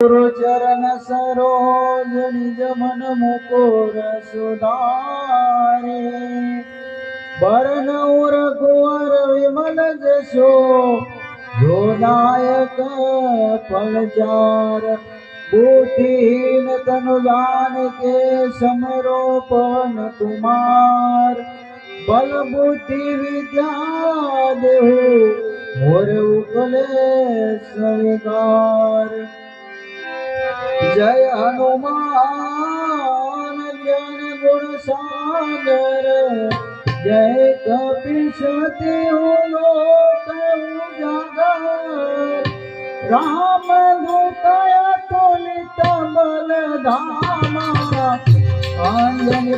गुरु चरण सरोज निज मन मुकुर सुधारे बरन रघुवर विमल जसो जो नायक फलचार बुद्धिहीन तनु जान के समरो पवन कुमार बल बुद्धि विद्या देहु मोर उकले स्वीकार जय हनुमान ज्ञान गुण सागर जय कपीशति लोक उजागर राम दूत अतुलित बल धामा अंजनी